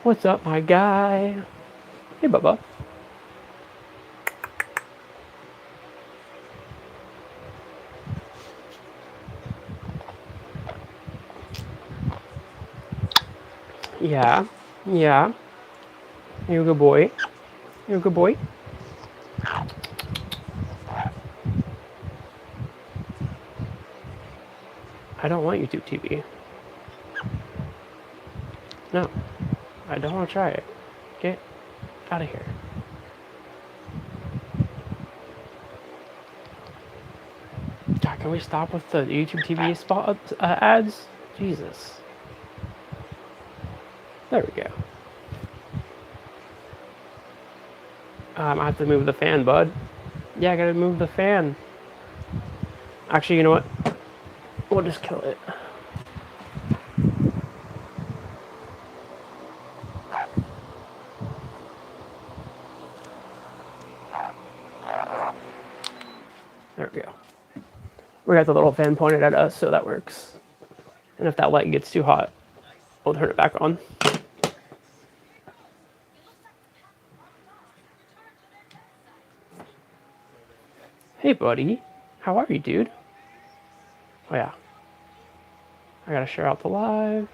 What's up, my guy? Hey, Bubba. Yeah, yeah. You're a good boy. You're a good boy. I don't want YouTube TV. No, I don't want to try it. Get out of here. God, can we stop with the YouTube TV spot ads? Jesus. There we go. I have to move the fan, bud. Yeah, I gotta move the fan. Actually, you know what? We'll just kill it. There we go. We got the little fan pointed at us, so that works. And if that light gets too hot, we'll turn it back on. Hey, buddy. How are you, dude? Oh, yeah. I gotta share out the live.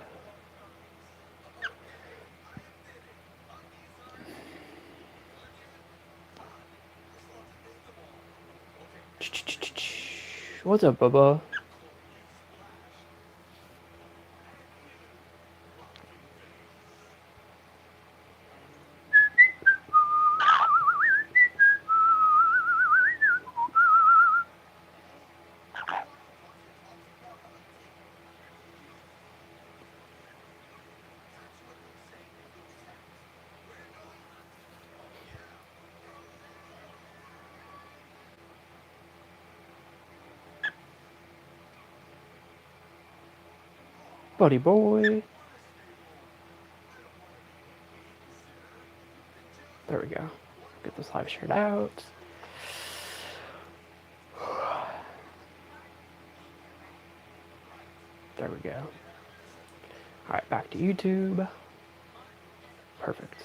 What's up, Bubba? Buddy boy. There we go. Get this live shared out. There we go. Alright, back to YouTube. Perfect.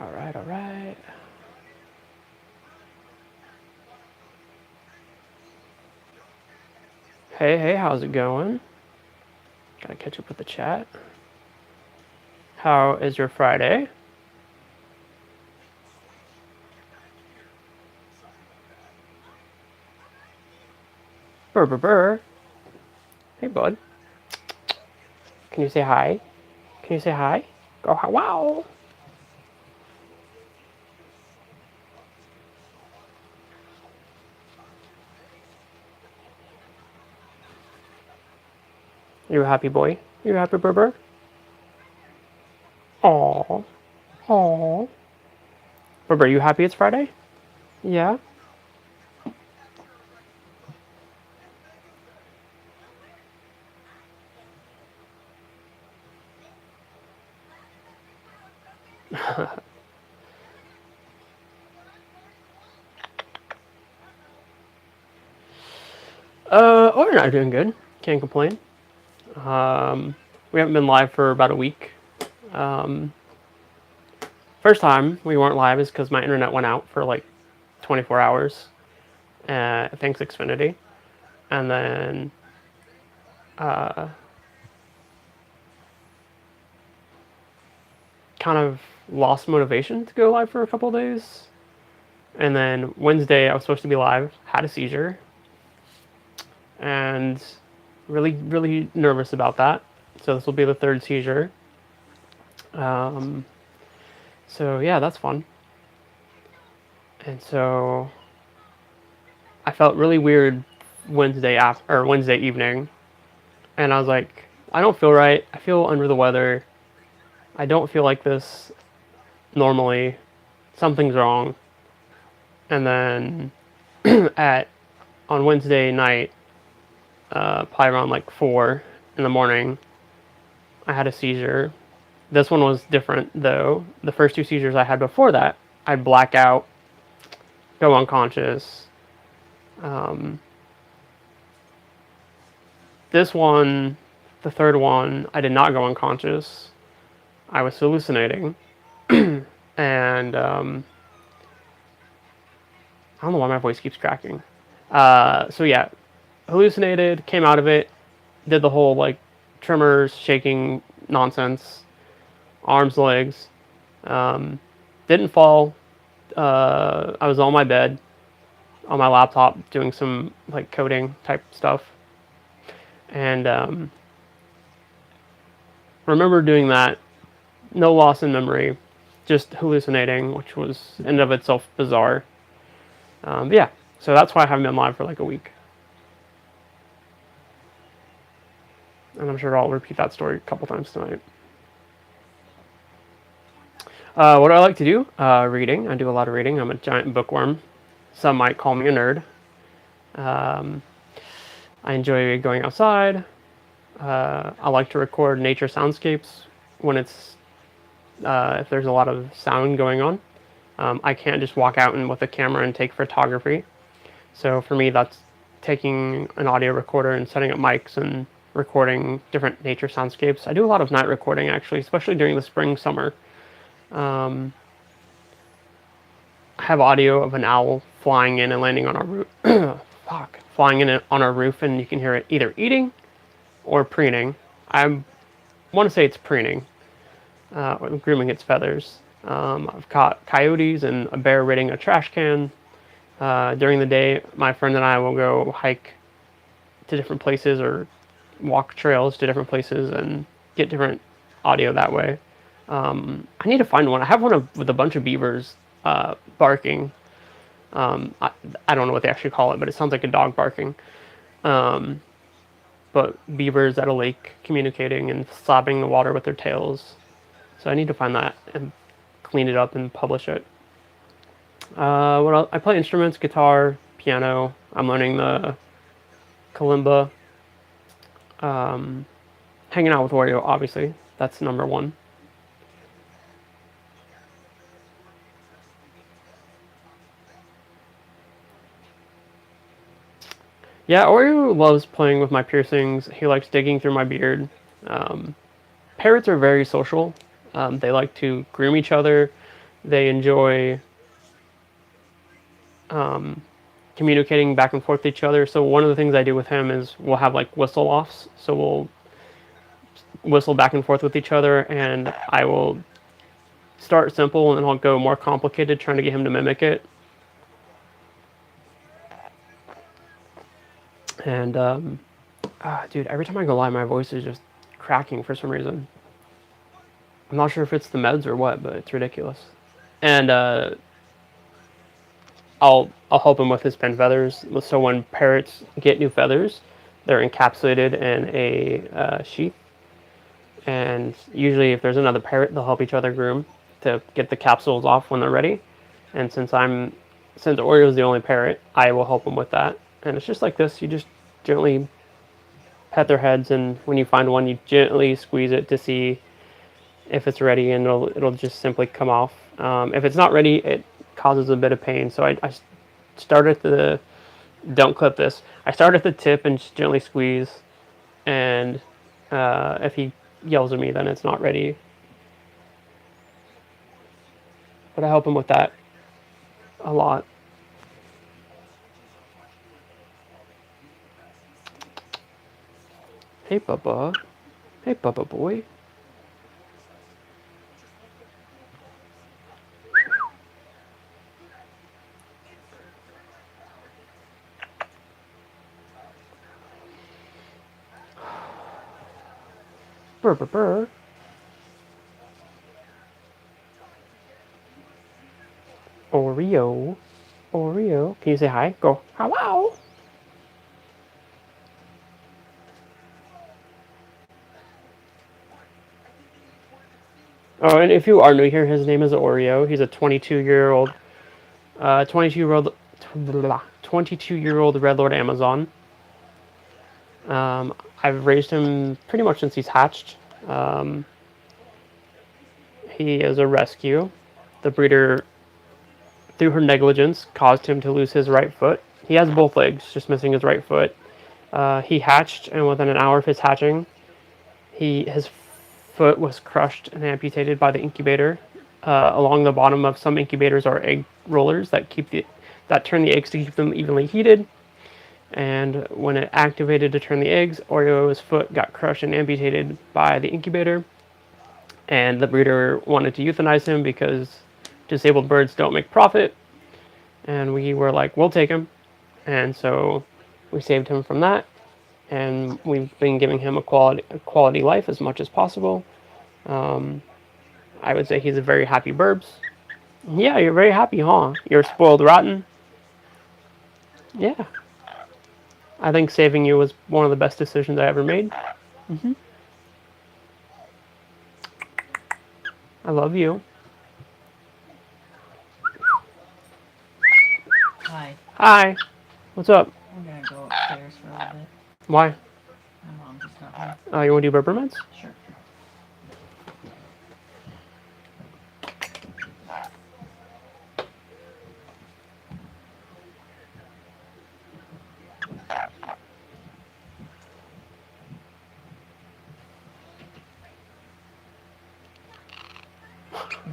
Alright, alright. Hey, how's it going? Gotta catch up with the chat. How is your Friday? Burr. Hey, bud. Can you say hi? Can you say hi? Go hi. Wow. You a happy boy? You a happy Burr? Aww. Aww. Burr, you happy it's Friday? Yeah? We're not doing good. Can't complain. We haven't been live for about a week. First time we weren't live is because my internet went out for like 24 hours. Thanks Xfinity. And then kind of lost motivation to go live for a couple of days. And then Wednesday I was supposed to be live, had a seizure, and really nervous about that. So this will be the third seizure. So yeah, that's fun. And so I felt really weird Wednesday evening, and I was like, I don't feel right. I feel under the weather. I don't feel like this normally. Something's wrong. And then on Wednesday night, probably around like 4 in the morning, I had a seizure. This one was different though. The first two seizures I had before that, I'd black out, go unconscious. This one, The third one, I did not go unconscious. I was hallucinating. And I don't know why my voice keeps cracking. So yeah, hallucinated, came out of it, did the whole like tremors, shaking nonsense, arms, legs. Didn't fall. I was on my bed, on my laptop, doing some like coding type stuff, and remember doing that. No loss in memory, just hallucinating, which was in and of itself bizarre. But yeah, so that's why I haven't been live for like a week. And I'm sure I'll repeat that story a couple times tonight. What do I like to do? Reading. I do a lot of reading. I'm a giant bookworm. Some might call me a nerd. I enjoy going outside. I like to record nature soundscapes when it's if there's a lot of sound going on. I can't just walk out and with a camera and take photography. So for me, that's taking an audio recorder and setting up mics and recording different nature soundscapes. I do a lot of night recording actually, especially during the spring, summer. I have audio of an owl flying in and landing on our roof. Flying in on our roof, and you can hear it either eating or preening. I want to say it's preening, or grooming its feathers. I've caught coyotes and a bear raiding a trash can. During the day, my friend and I will go hike to different places or walk trails to different places and get different audio that way. I need to find one. I have one with a bunch of beavers barking. I don't know what they actually call it, but it sounds like a dog barking. But beavers at a lake communicating and slapping the water with their tails. So I need to find that and clean it up and publish it. What else? I play instruments, guitar, piano. I'm learning the kalimba. Hanging out with Oreo, obviously. That's number one. Yeah, Oreo loves playing with my piercings. He likes digging through my beard. Parrots are very social. They like to groom each other. They enjoy communicating back and forth with each other. So one of the things I do with him is we'll have like whistle offs. So we'll whistle back and forth with each other, and I will start simple and then I'll go more complicated, trying to get him to mimic it. And dude, every time I go live, my voice is just cracking for some reason. I'm not sure if it's the meds or what, but it's ridiculous. And I'll help him with his pen feathers. So when parrots get new feathers, they're encapsulated in a sheath. And usually, if there's another parrot, they'll help each other groom to get the capsules off when they're ready. And since Oreo's the only parrot, I will help him with that. And it's just like this. You just gently pet their heads, and when you find one, you gently squeeze it to see if it's ready, and it'll just simply come off. If it's not ready, it causes a bit of pain. So I start at the, don't clip this, I start at the tip and just gently squeeze, and if he yells at me, then it's not ready. But I help him with that a lot. Hey, Bubba. Hey, Bubba boy. Burr, burr, burr. Oreo. Oreo. Can you say hi? Go. Hello. Oh, and if you are new here, his name is Oreo. He's a 22-year-old, 22-year-old Red Lord Amazon. I've raised him pretty much since he's hatched. He is a rescue. The breeder, through her negligence, caused him to lose his right foot. He has both legs, just missing his right foot. He hatched, and within an hour of his hatching, his foot was crushed and amputated by the incubator. Along the bottom of some incubators are egg rollers that turn the eggs to keep them evenly heated. And when it activated to turn the eggs, Oreo's foot got crushed and amputated by the incubator. And the breeder wanted to euthanize him because disabled birds don't make profit. And we were like, we'll take him. And so we saved him from that. And we've been giving him a quality life as much as possible. I would say he's a very happy Burbs. Yeah, you're very happy, huh? You're spoiled rotten. Yeah. I think saving you was one of the best decisions I ever made. I love you. Hi. Hi. What's up? I'm gonna go upstairs for a little bit. Why? My mom just got home. You want to do Burper Meds? Sure.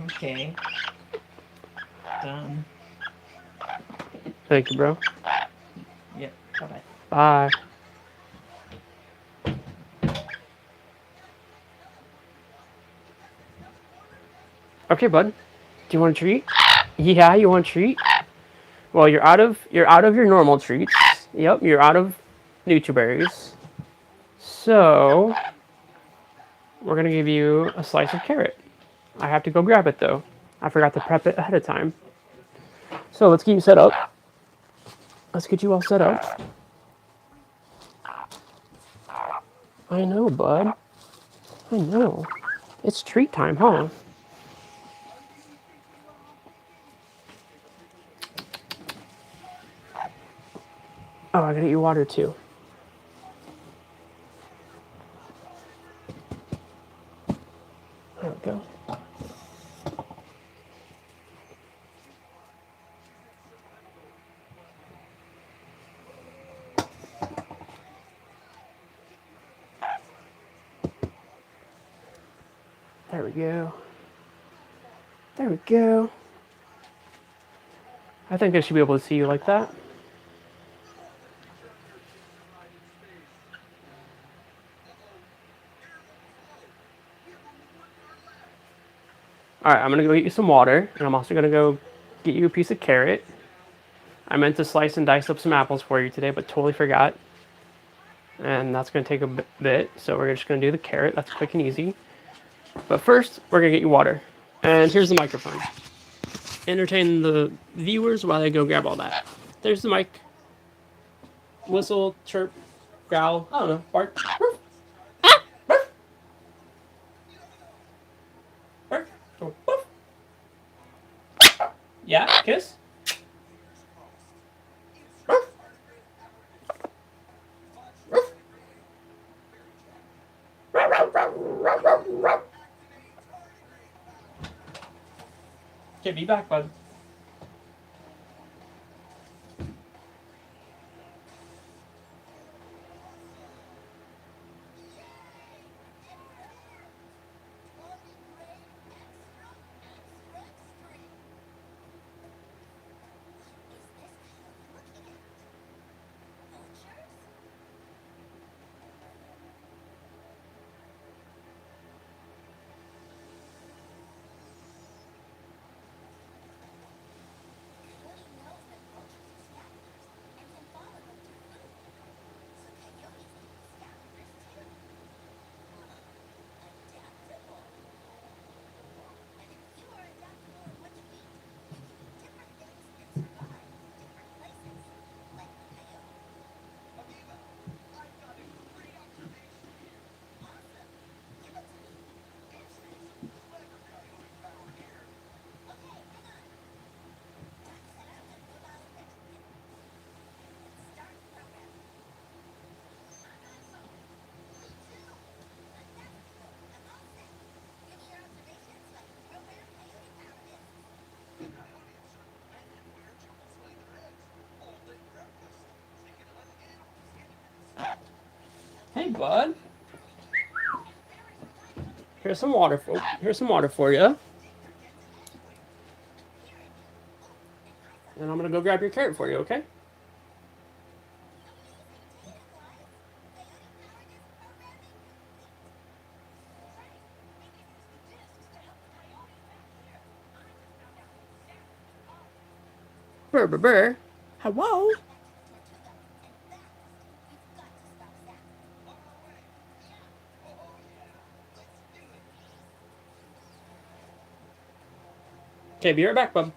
Okay. Done. Thank you, bro. Yep. Bye-bye. Bye. Okay, bud. Do you want a treat? Yeah, you want a treat? Well, you're out of your normal treats. Yep, you're out of Nutriberries. So we're gonna give you a slice of carrot. I have to go grab it though. I forgot to prep it ahead of time. So let's get you set up. Let's get you all set up. I know, bud. I know. It's treat time, huh? Oh, I gotta get you water too. There we go. There we go. There we go. I think I should be able to see you like that. Alright, I'm gonna go get you some water, and I'm also gonna go get you a piece of carrot. I meant to slice and dice up some apples for you today, but totally forgot. And that's gonna take a bit, so we're just gonna do the carrot. That's quick and easy. But first, we're gonna get you water. And here's the microphone. Entertain the viewers while I go grab all that. There's the mic. Whistle, chirp, growl, I don't know, bark. Bark. Bark. Yeah, kiss. Okay, be back, bud. Hey, bud. Here's some water for you. And I'm gonna go grab your carrot for you, okay? Burr, burr, burr. Hello? Okay, be right back, bub.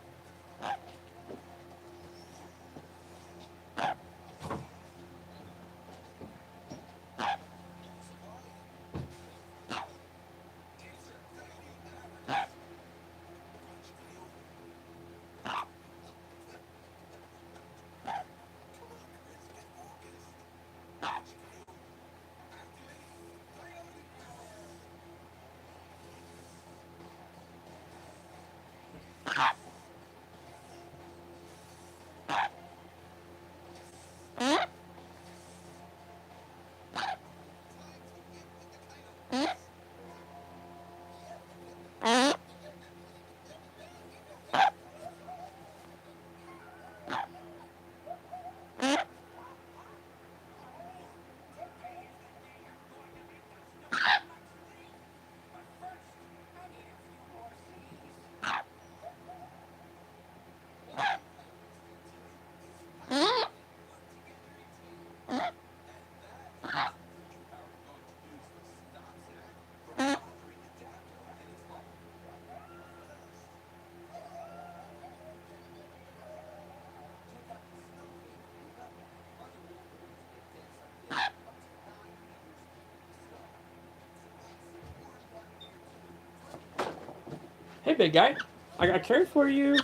Hey, big guy. I got carrot for you.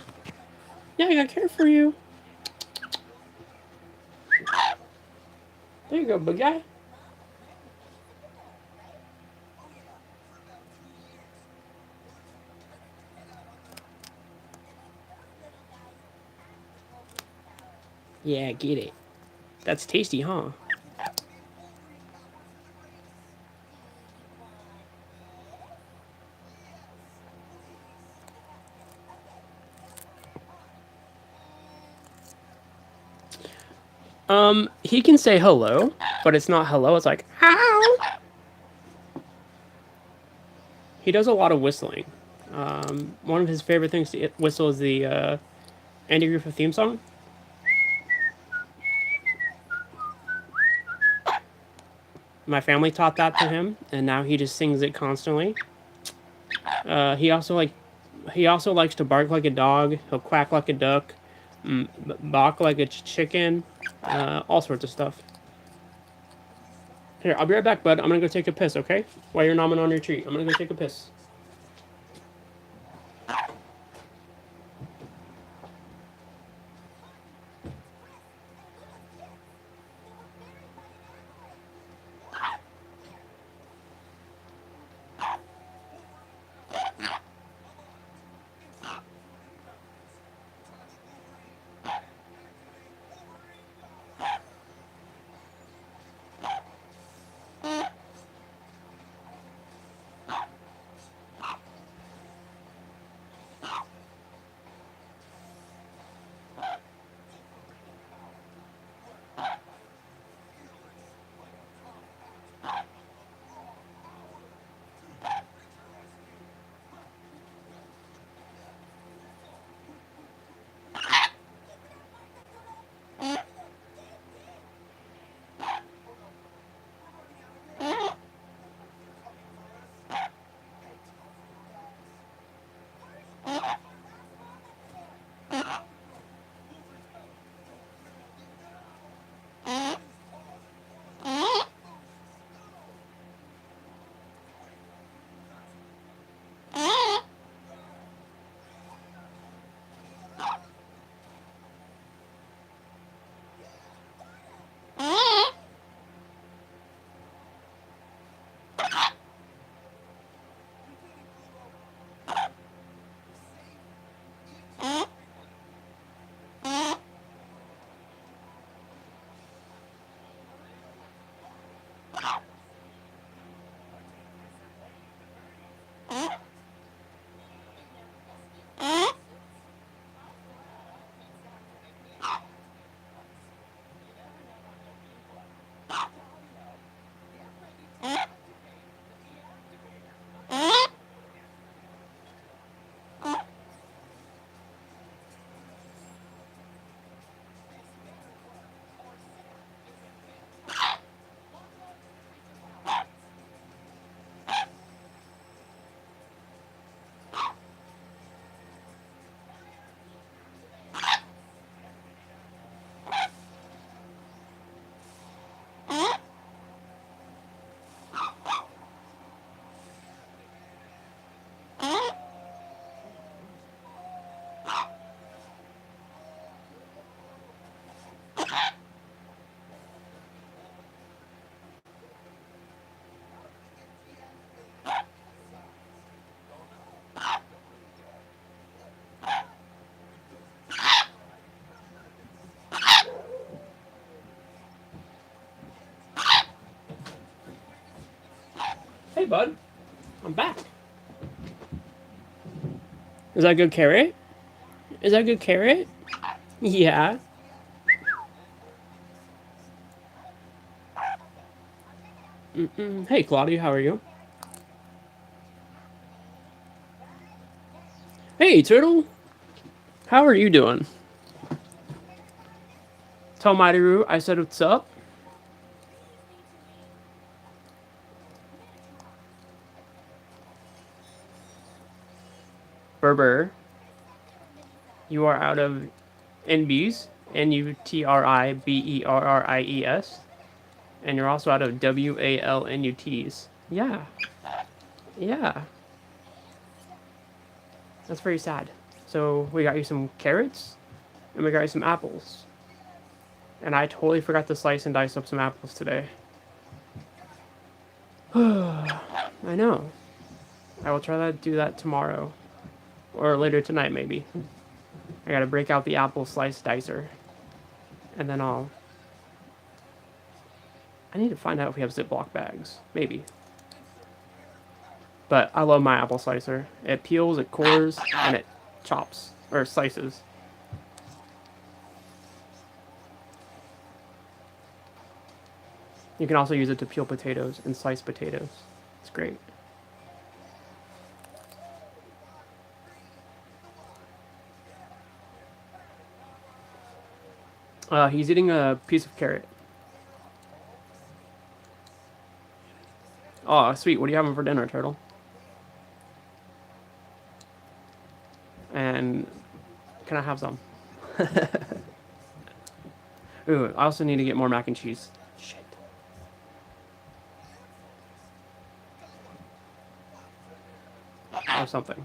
Yeah, I got carrot for you. There you go, big guy. Yeah, get it. That's tasty, huh? He can say hello, but it's not hello. It's like, ow. He does a lot of whistling. One of his favorite things to whistle is the Andy Griffith theme song. My family taught that to him, and now he just sings it constantly. He also likes to bark like a dog. He'll quack like a duck, bark like a chicken, all sorts of stuff. Here, I'll be right back, bud. I'm gonna go take a piss, okay? While you're nomming on your treat, I'm gonna go take a piss. Hey, bud. I'm back. Is that good carrot? Is that good carrot? Yeah. Hey, Claudia, how are you? Hey, Turtle. How are you doing? Tell Mighty I said what's up. Berber, you are out of NBs, NUTRIBERRIES, and you're also out of WALNUTs. Yeah, yeah. That's very sad. So we got you some carrots, and we got you some apples. And I totally forgot to slice and dice up some apples today. I know. I will try to do that tomorrow. Or later tonight, maybe. I gotta break out the apple slice dicer. And then I need to find out if we have Ziploc bags. Maybe. But I love my apple slicer. It peels, it cores, and it chops. Or slices. You can also use it to peel potatoes and slice potatoes. It's great. He's eating a piece of carrot. Oh, sweet. What are you having for dinner, Turtle? And can I have some? Ooh, I also need to get more mac and cheese. Shit. Or something.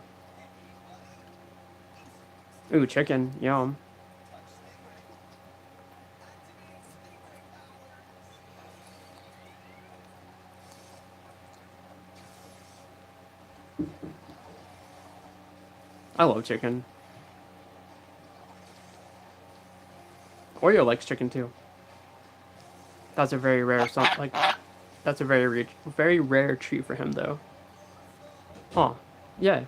Ooh, chicken. Yum. I love chicken. Oreo likes chicken too. That's a very rare that's a very rare treat for him though. Huh. Yeah.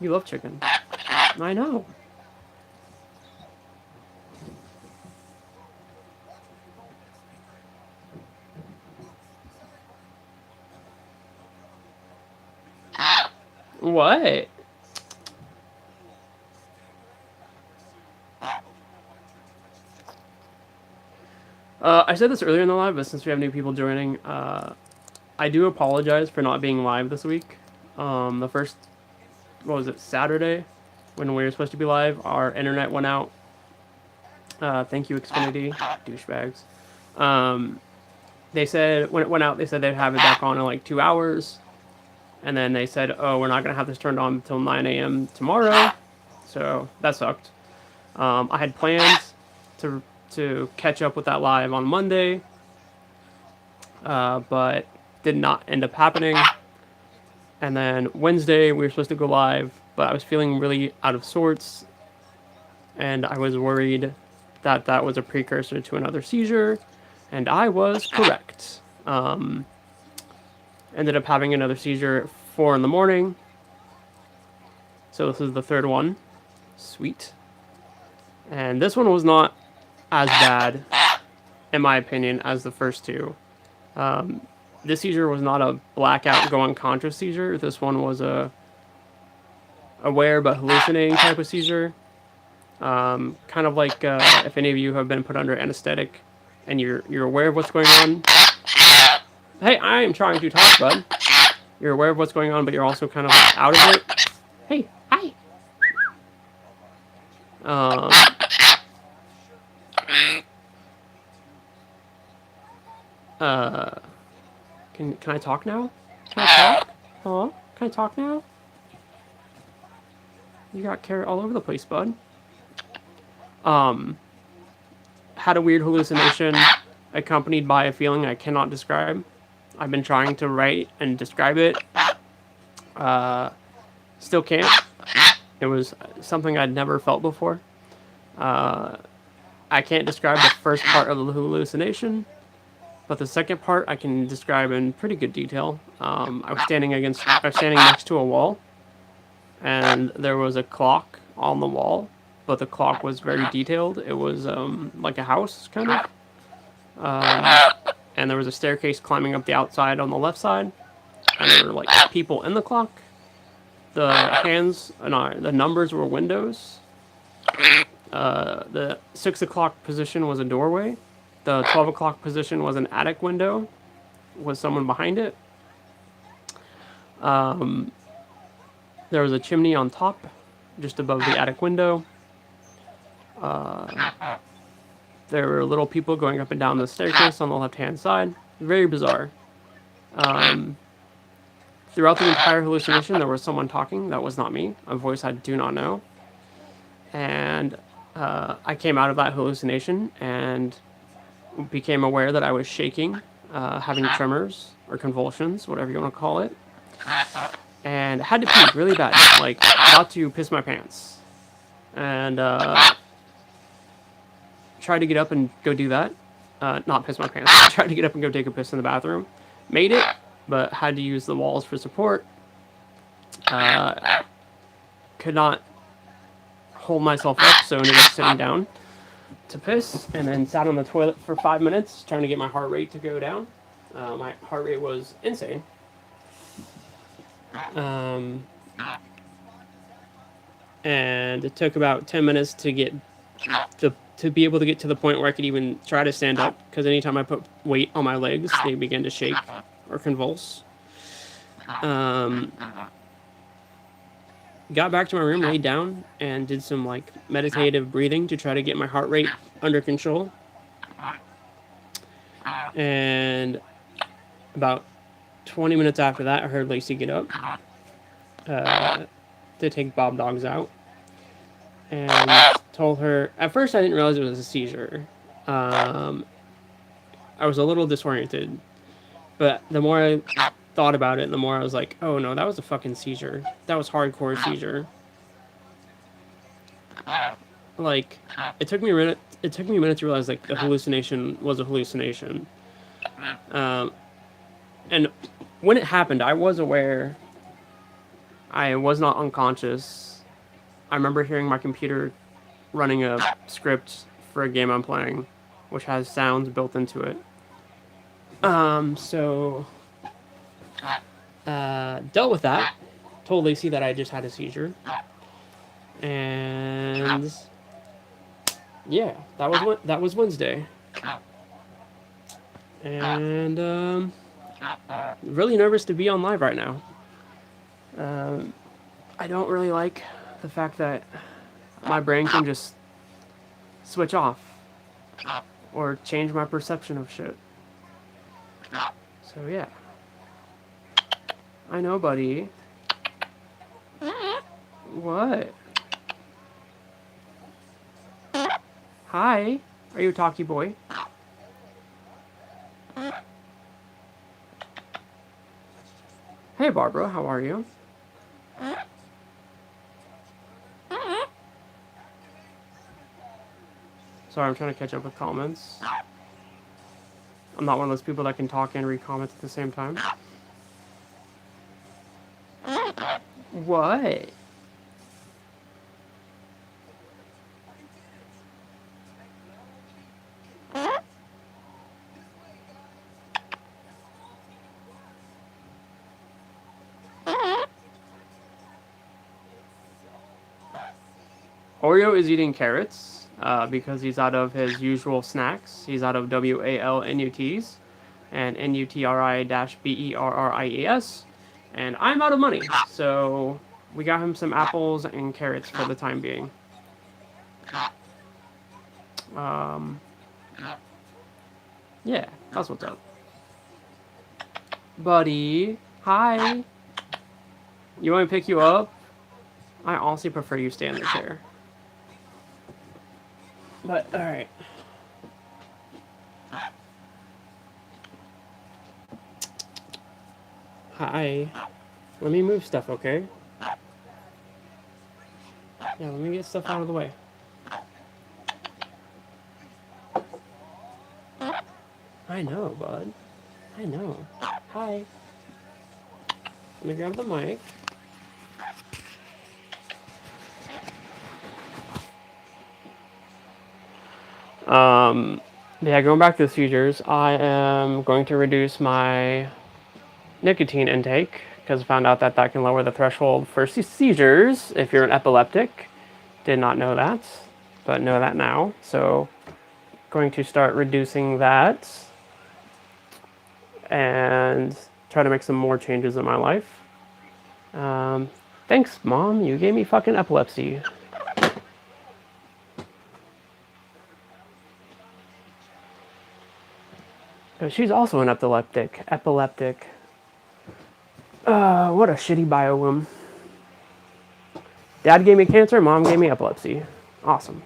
You love chicken. I know. What? I said this earlier in the live, but since we have new people joining, I do apologize for not being live this week. The first, what was it, Saturday, when we were supposed to be live, our internet went out. Thank you, Xfinity, douchebags. They said, when it went out, they said they'd have it back on in like 2 hours. And then they said, oh, we're not going to have this turned on until 9 a.m. tomorrow. So that sucked. I had plans to catch up with that live on Monday, but did not end up happening. And then Wednesday, we were supposed to go live, but I was feeling really out of sorts, and I was worried that that was a precursor to another seizure, and I was correct. Ended up having another seizure at 4 in the morning, so this is the third one. Sweet. And this one was not as bad, in my opinion, as the first two. This seizure was not a blackout go unconscious seizure. This one was a aware but hallucinating type of seizure. Kind of like if any of you have been put under anesthetic and you're aware of what's going on. Hey, I am trying to talk, bud. You're aware of what's going on, but you're also kind of out of it. Hey, hi. Can I talk now? Can I talk? Huh? Can I talk now? You got carrot all over the place, bud. Had a weird hallucination accompanied by a feeling I cannot describe. I've been trying to write and describe it. Still can't. It was something I'd never felt before. I can't describe the first part of the hallucination. but the second part I can describe in pretty good detail. I was standing next to a wall, and there was a clock on the wall, but the clock was very detailed. It was like a house kind of, and there was a staircase climbing up the outside on the left side, and there were like people in the clock. The numbers were windows. The 6 o'clock position was a doorway. The 12 o'clock position was an attic window with someone behind it. There was a chimney on top, just above the attic window. There were little people going up and down the staircase on the left-hand side. Very bizarre. Throughout the entire hallucination, there was someone talking. That was not me. A voice I do not know. And I came out of that hallucination and became aware that I was shaking, having tremors or convulsions, whatever you want to call it. And had to pee really bad, like about to piss my pants. And tried to get up and go do that. Not piss my pants. Tried to get up and go take a piss in the bathroom. Made it, but had to use the walls for support. Could not hold myself up, so ended up sitting down to piss, and then sat on the toilet for 5 minutes trying to get my heart rate to go down. My heart rate was insane. And it took about 10 minutes to get to be able to get to the point where I could even try to stand up, because anytime I put weight on my legs, they began to shake or convulse. Got back to my room, laid down, and did some like meditative breathing to try to get my heart rate under control. And about 20 minutes after that, I heard Lacey get up to take Bob Dogs out, and told her. At first, I didn't realize it was a seizure. I was a little disoriented, but the more I thought about it, the more I was like, oh no, that was a fucking seizure. That was hardcore seizure. Like, it took me a minute to realize like the hallucination was a hallucination. And when it happened, I was aware. I was not unconscious. I remember hearing my computer running a script for a game I'm playing, which has sounds built into it. So dealt with that. Told Lacey that I just had a seizure. And yeah, that was Wednesday. And really nervous to be on live right now. I don't really like the fact that my brain can just switch off or change my perception of shit. So yeah. I know, buddy. What? Hi. Are you a talkie boy? Hey, Barbara. How are you? Sorry, I'm trying to catch up with comments. I'm not one of those people that can talk and read comments at the same time. What? Oreo is eating carrots because he's out of his usual snacks. He's out of WALNUTs and NUTRI-BERRIES, and I'm out of money, so we got him some apples and carrots for the time being. Yeah, that's what's up. Buddy, hi. You want me to pick you up? I honestly prefer you stay in the chair. But, alright. Hi. Let me move stuff, okay? Yeah, let me get stuff out of the way. I I know, bud. I know. Hi. Let me grab the mic. Yeah, going back to the seizures, I am going to reduce my nicotine intake because I found out that that can lower the threshold for seizures if you're an epileptic. Did not know that, but know that now. So, going to start reducing that and try to make some more changes in my life. Thanks, Mom. You gave me fucking epilepsy. She's also an epileptic. What a shitty biowomb. Dad gave me cancer, Mom gave me epilepsy. Awesome.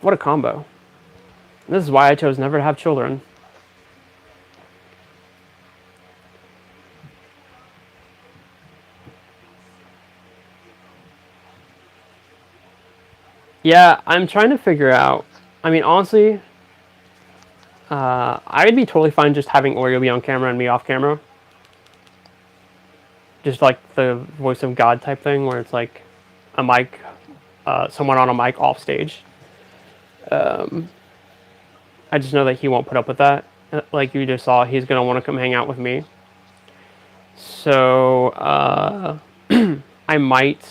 What a combo. This is why I chose never to have children. Yeah, I'm trying to figure out. I mean, honestly, I'd be totally fine just having Oreo be on camera and me off camera. Just like the voice of God type thing, where it's like a mic, someone on a mic off stage. I just know that he won't put up with that. Like you just saw, he's gonna want to come hang out with me. So I might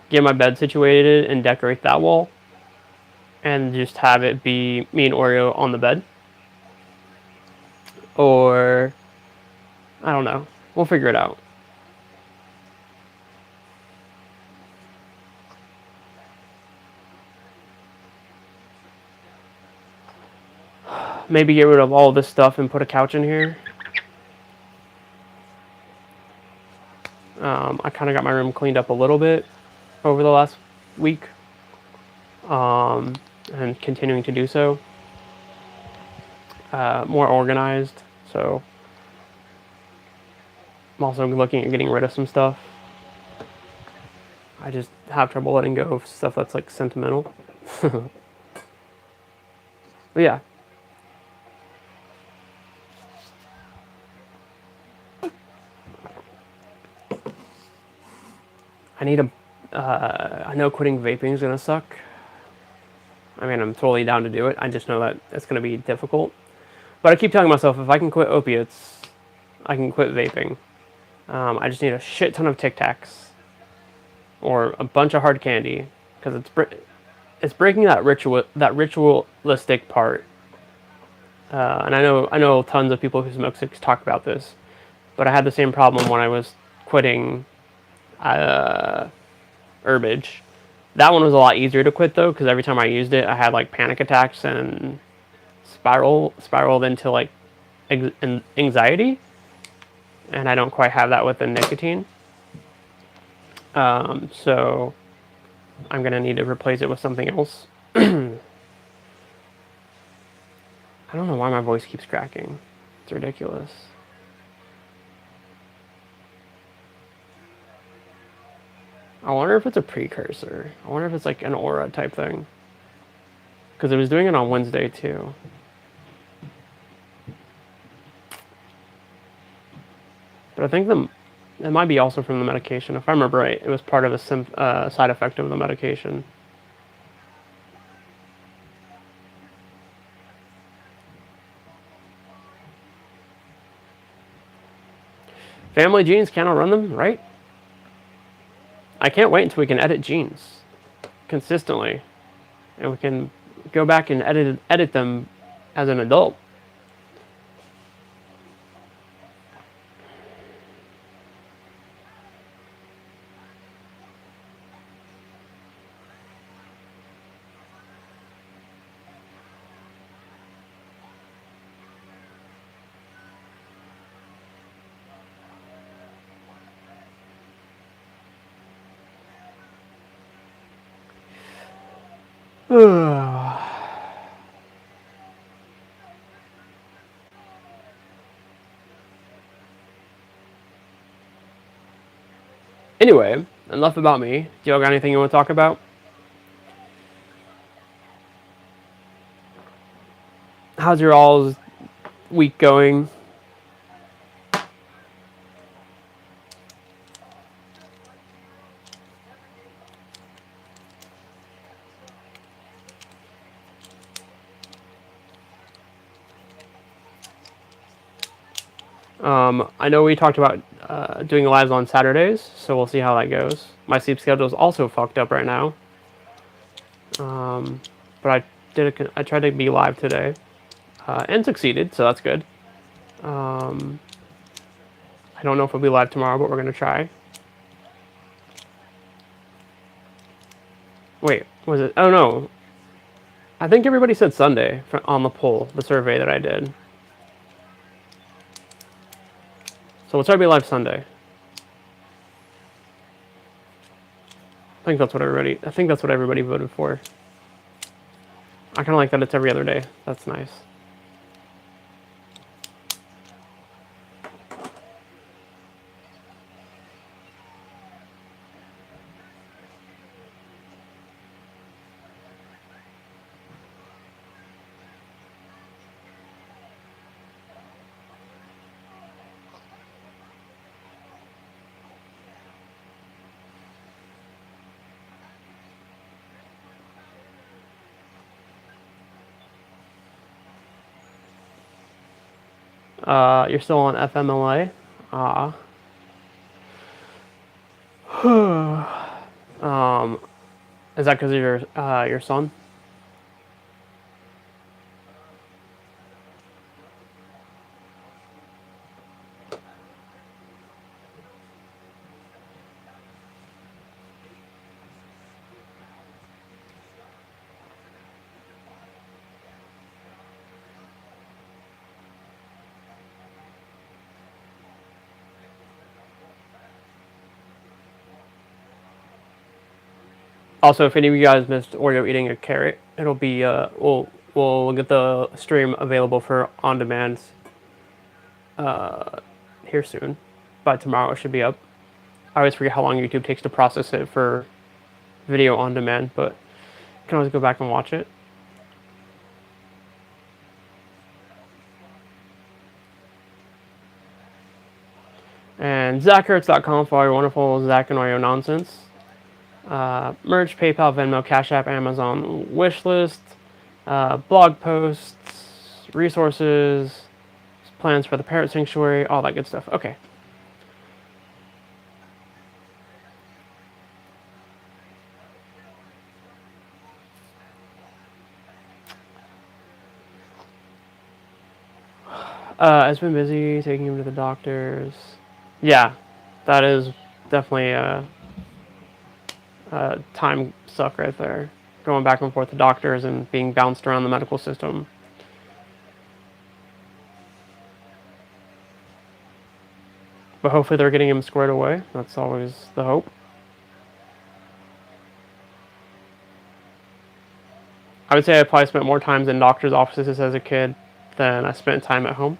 get my bed situated and decorate that wall, and just have it be me and Oreo on the bed. Or I don't know. We'll figure it out. Maybe get rid of all this stuff and put a couch in here. I kind of got my room cleaned up a little bit over the last week, and continuing to do so. More organized, so I'm also looking at getting rid of some stuff. I just have trouble letting go of stuff that's like sentimental. But yeah. I need a. I know quitting vaping is gonna suck. I mean, I'm totally down to do it. I just know that it's gonna be difficult. But I keep telling myself if I can quit opiates, I can quit vaping. I just need a shit ton of Tic Tacs or a bunch of hard candy because it's breaking that ritualistic part. And I know tons of people who smoke cigs talk about this, but I had the same problem when I was quitting herbage. That one was a lot easier to quit though, because every time I used it, I had like panic attacks and spiraled into like anxiety, and I don't quite have that with the nicotine. So I'm gonna need to replace it with something else. I don't know why my voice keeps cracking. It's ridiculous. I wonder if it's a precursor. I wonder if it's like an aura type thing. Because it was doing it on Wednesday too. But I think it might be also from the medication. If I remember right, it was part of a side effect of the medication. Family genes, can't outrun them, right? I can't wait until we can edit genes consistently. And we can go back and edit them as an adult. Anyway, enough about me. Do y'all got anything you want to talk about? how's your all's week going? I know we talked about doing lives on Saturdays, so we'll see how that goes. My sleep schedule is also fucked up right now. But I tried to be live today and succeeded, so that's good. I don't know if we'll be live tomorrow, but we're gonna try. Wait, was it? Oh no, I think everybody said Sunday on the poll, the survey that I did. So we'll try to be live Sunday. I think that's what everybody voted for. I kind of like that it's every other day. That's nice. You're still on FMLA? Is that because of your son? Also, if any of you guys missed Oreo eating a carrot, it'll be we'll get the stream available for on demand here soon. By tomorrow, it should be up. I always forget how long YouTube takes to process it for video on demand, but you can always go back and watch it. And ZachHurts.com for all your wonderful Zach and Oreo nonsense. Merch, PayPal, Venmo, Cash App, Amazon wishlist, blog posts, resources, plans for the Parrot Sanctuary, all that good stuff. Okay. It's been busy taking him to the doctors. Yeah, that is definitely a time suck right there. Going back and forth to doctors and being bounced around the medical system. But hopefully they're getting him squared away. That's always the hope. I would say I probably spent more times in doctor's offices as a kid than I spent time at home.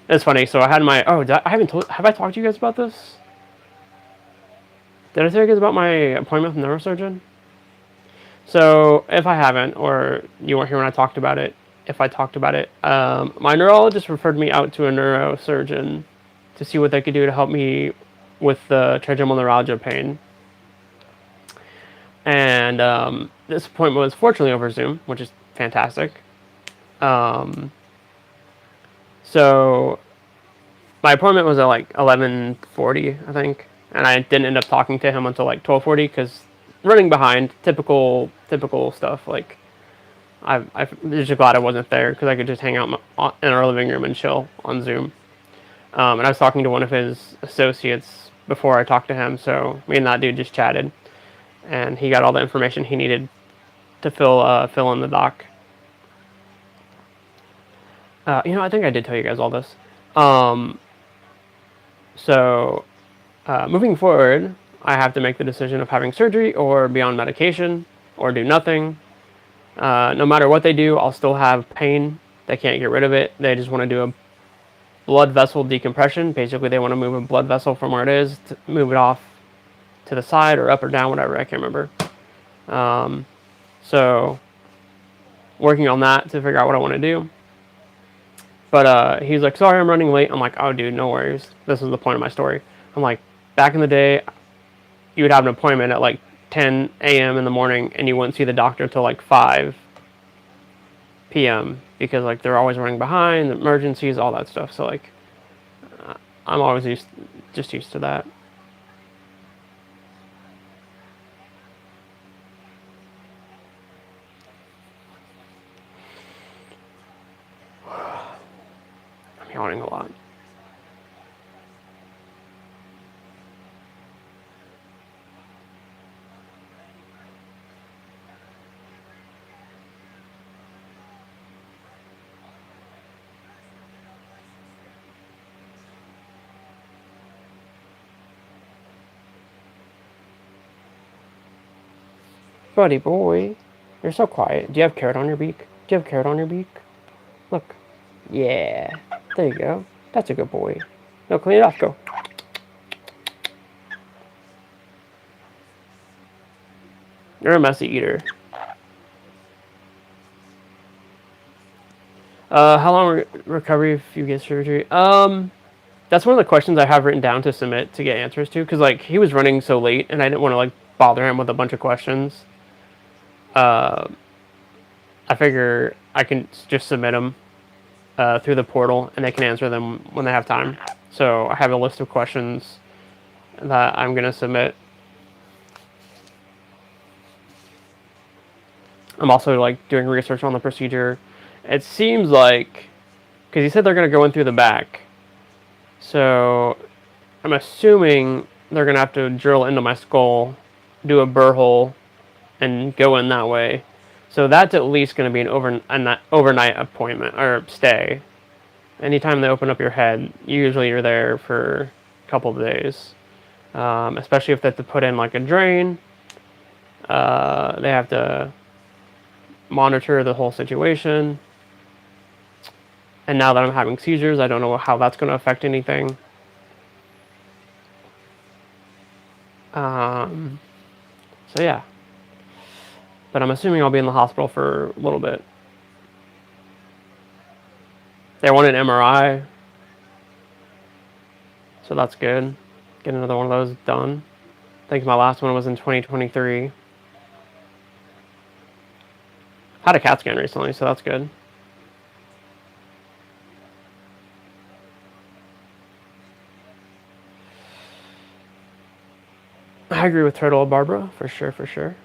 It's funny. So I had my have I talked to you guys about this? Did I tell you guys about my appointment with a neurosurgeon? So if I haven't, or you weren't here when I talked about it, if I talked about it, my neurologist referred me out to a neurosurgeon to see what they could do to help me with the trigeminal neuralgia pain. And this appointment was fortunately over Zoom, which is fantastic. So my appointment was at like 11:40, I think, and I didn't end up talking to him until like 12:40 because running behind, typical stuff. Like I'm just glad I wasn't there because I could just hang out in our living room and chill on Zoom. And I was talking to one of his associates before I talked to him, so me and that dude just chatted, and he got all the information he needed to fill in the doc. I think I did tell you guys all this. So moving forward, I have to make the decision of having surgery or be on medication or do nothing. No matter what they do, I'll still have pain. They can't get rid of it. They just want to do a blood vessel decompression. Basically, they want to move a blood vessel from where it is to move it off to the side or up or down, whatever. I can't remember. So working on that to figure out what I want to do. But he's like, sorry, I'm running late. I'm like, oh, dude, no worries. This is the point of my story. I'm like, back in the day, you would have an appointment at like 10 a.m. in the morning, and you wouldn't see the doctor until like 5 p.m. because like they're always running behind, emergencies, all that stuff. So like, I'm always just used to that. I'm yawning a lot. Buddy boy, you're so quiet. Do you have carrot on your beak? Do you have carrot on your beak? Look. Yeah. There you go. That's a good boy. No, clean it off. Go. You're a messy eater. How long recovery if you get surgery? That's one of the questions I have written down to submit to get answers to, because like he was running so late, and I didn't want to like bother him with a bunch of questions. I figure I can just submit them through the portal, and they can answer them when they have time. So I have a list of questions that I'm gonna submit. I'm also like doing research on the procedure. It seems like, because he said they're gonna go in through the back, so I'm assuming they're gonna have to drill into my skull, do a burr hole, and go in that way. So that's at least going to be an overnight appointment or stay. Anytime they open up your head, usually you're there for a couple of days. Especially if they have to put in like a drain. They have to monitor the whole situation. And now that I'm having seizures, I don't know how that's going to affect anything. So yeah. But I'm assuming I'll be in the hospital for a little bit. They want an MRI, so that's good. Get another one of those done. I think my last one was in 2023. Had a CAT scan recently, so that's good. I agree with Turtle Barbara, for sure, for sure.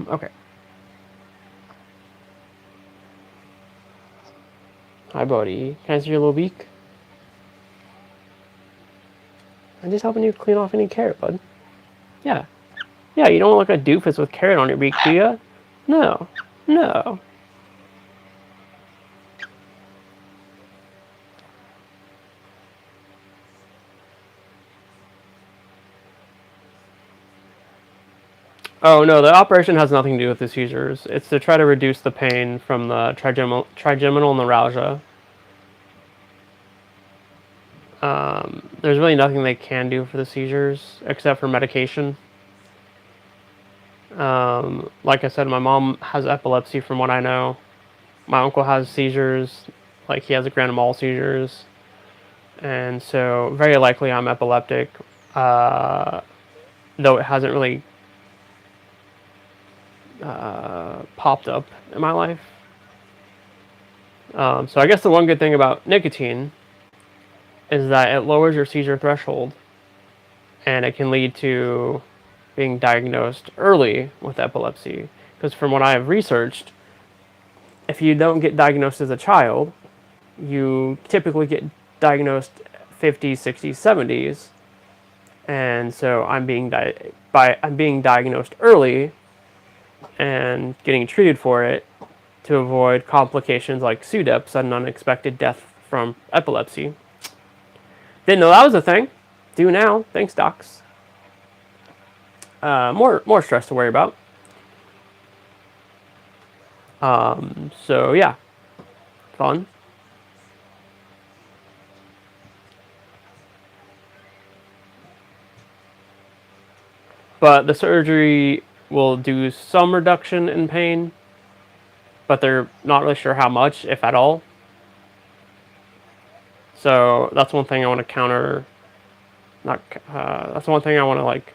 Okay. Hi, buddy. Can I see your little beak? I'm just helping you clean off any carrot, bud. Yeah. Yeah, you don't look like a doofus with carrot on your beak, do ya? No. No. Oh, no, the operation has nothing to do with the seizures. It's to try to reduce the pain from the trigeminal neuralgia. There's really nothing they can do for the seizures except for medication. Like I said, my mom has epilepsy from what I know. My uncle has seizures, like he has grand mal seizures. And so very likely I'm epileptic, though it hasn't really popped up in my life. So I guess the one good thing about nicotine is that it lowers your seizure threshold, and it can lead to being diagnosed early with epilepsy. Because from what I have researched, if you don't get diagnosed as a child, you typically get diagnosed 50s, 60s, 70s, and so I'm being diagnosed early and getting treated for it to avoid complications like SUDEP, sudden unexpected death from epilepsy. Didn't know that was a thing. Do now. Thanks, docs. More stress to worry about. So yeah, fun. But the surgery will do some reduction in pain, but they're not really sure how much, if at all. So that's one thing I want to counter. That's one thing I want to like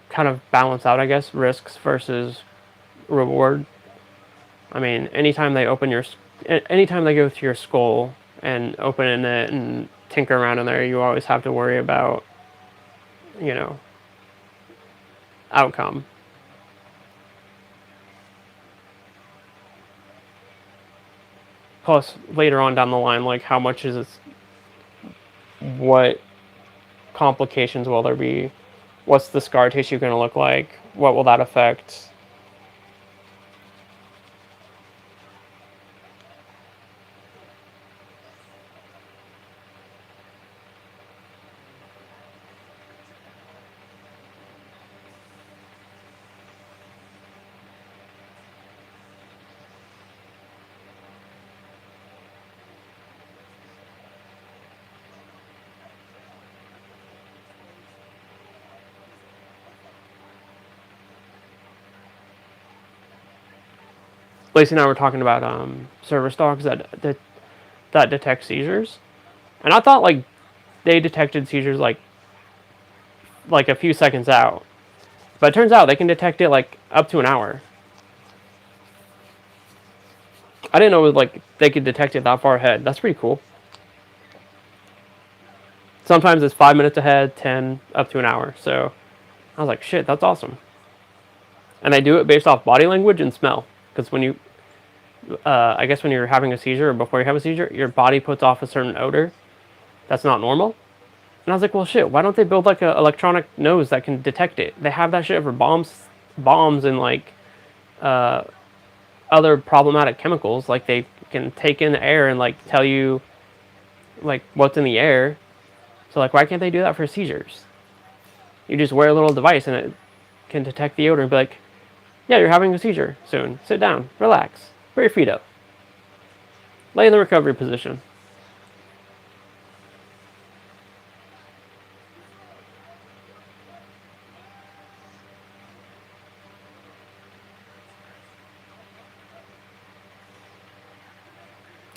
kind of balance out, I guess, risks versus reward. I mean, anytime they go through your skull and open it and tinker around in there, you always have to worry about, outcome. Plus, later on down the line, like how much is this? What complications will there be? What's the scar tissue going to look like? What will that affect? Lacey and I were talking about service dogs that detect seizures, and I thought like they detected seizures like a few seconds out, but it turns out they can detect it like up to an hour. I didn't know it was like they could detect it that far ahead. That's pretty cool. Sometimes it's 5 minutes ahead, 10, up to an hour. So I was like, shit, that's awesome. And they do it based off body language and smell, because when you I guess when you're having a seizure or before you have a seizure, your body puts off a certain odor that's not normal. And I was like, well, shit, why don't they build like an electronic nose that can detect it? They have that shit for bombs and like other problematic chemicals. Like they can take in the air and like tell you like what's in the air. So like, why can't they do that for seizures? You just wear a little device and it can detect the odor and be like, yeah, you're having a seizure soon. Sit down, relax, put your feet up, lay in the recovery position.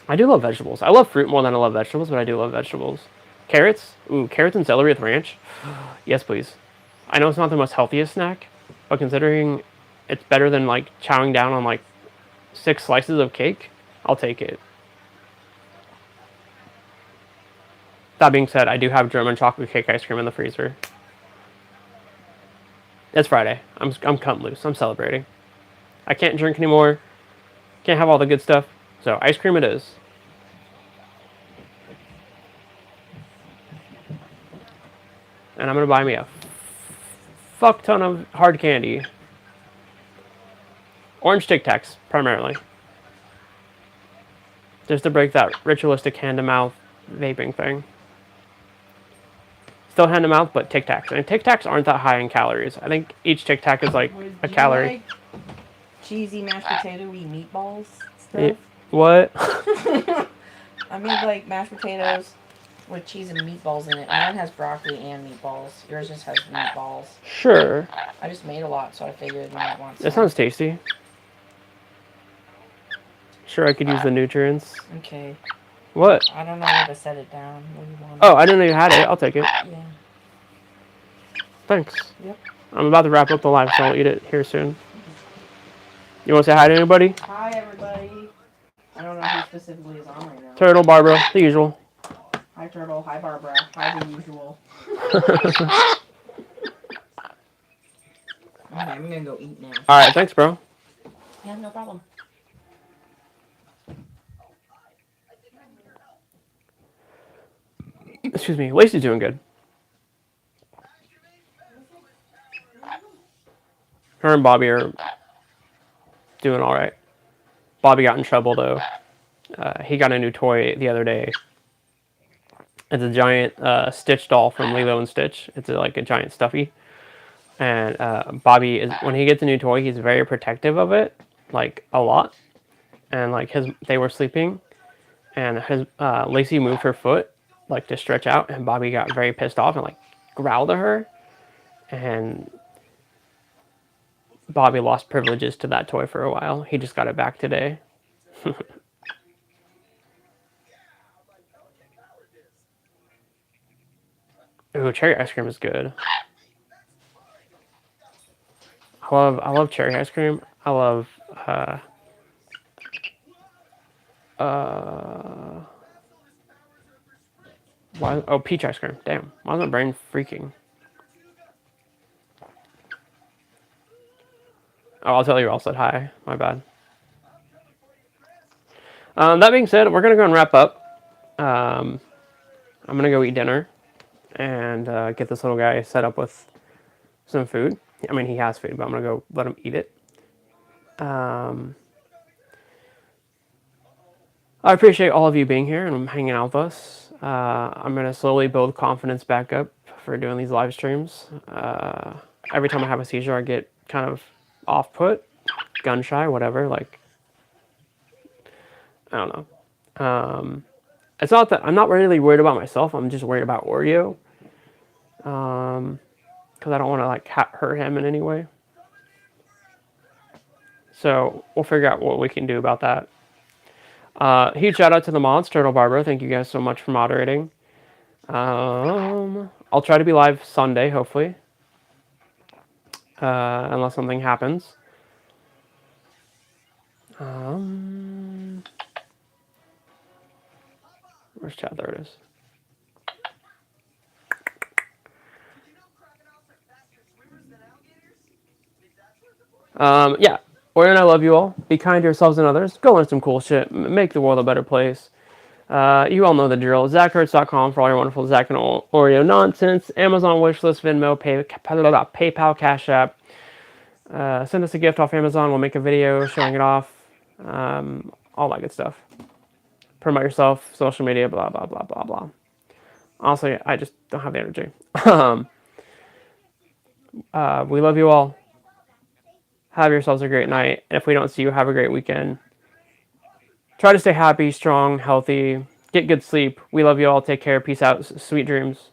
I do love vegetables. I love fruit more than I love vegetables, but I do love vegetables. Carrots? Ooh, carrots and celery with ranch? Yes, please. I know it's not the most healthiest snack, but considering it's better than like chowing down on like 6 slices of cake, I'll take it. That being said, I do have German chocolate cake ice cream in the freezer. It's Friday. I'm cut loose. I'm celebrating. I can't drink anymore. Can't have all the good stuff. So ice cream it is. And I'm gonna buy me a fuck ton of hard candy. Orange Tic Tacs, primarily. Just to break that ritualistic hand-to-mouth vaping thing. Still hand-to-mouth, but Tic Tacs. And Tic Tacs aren't that high in calories. I think each Tic Tac is like a calorie. Like cheesy mashed potato-y meatballs stuff? What? I made like mashed potatoes with cheese and meatballs in it. Mine has broccoli and meatballs. Yours just has meatballs. Sure. I just made a lot, so I figured you might want some. That sounds tasty. Sure, I could use the nutrients. Okay. What? I don't know where to set it down. What do you want? Oh, I didn't know you had it. I'll take it. Yeah. Thanks. Yep. I'm about to wrap up the live, so I'll eat it here soon. You want to say hi to anybody? Hi, everybody. I don't know who specifically is on right now. Turtle, Barbara, the usual. Hi, Turtle. Hi, Barbara. Hi, the usual. Okay, I'm gonna go eat now. Alright, thanks, bro. Yeah, no problem. Excuse me. Lacey's doing good. Her and Bobby are doing all right. Bobby got in trouble though. He got a new toy the other day. It's a giant Stitch doll from Lilo and Stitch. It's like a giant stuffy. And Bobby is, when he gets a new toy, he's very protective of it, like a lot. And like they were sleeping, and Lacey moved her foot like to stretch out, and Bobby got very pissed off and like growled at her, and Bobby lost privileges to that toy for a while. He just got it back today. Ooh, cherry ice cream is good. I love cherry ice cream. I love peach ice cream. Damn, why is my brain freaking? Oh, I'll tell you all said hi. My bad. That being said, we're gonna go and wrap up. I'm gonna go eat dinner and get this little guy set up with some food. I mean, he has food, but I'm gonna go let him eat it. I appreciate all of you being here and hanging out with us. I'm gonna slowly build confidence back up for doing these live streams. Every time I have a seizure, I get kind of off-put, gun shy, whatever. Like, I don't know. It's not that I'm not really worried about myself. I'm just worried about Oreo. Because I don't want to like hurt him in any way. So we'll figure out what we can do about that. Huge shout out to the mods, Turtle Barbara. Thank you guys so much for moderating. I'll try to be live Sunday, hopefully. Unless something happens. Where's chat? There it is. Yeah. Orion, I love you all. Be kind to yourselves and others. Go learn some cool shit. Make the world a better place. You all know the drill. ZachHertz.com for all your wonderful Zach and Oreo nonsense. Amazon wishlist, Venmo, PayPal, Cash App. Send us a gift off Amazon. We'll make a video showing it off. All that good stuff. Promote yourself, social media, blah, blah, blah, blah, blah. Honestly, I just don't have the energy. We love you all. Have yourselves a great night. And if we don't see you, have a great weekend. Try to stay happy, strong, healthy. Get good sleep. We love you all. Take care. Peace out. Sweet dreams.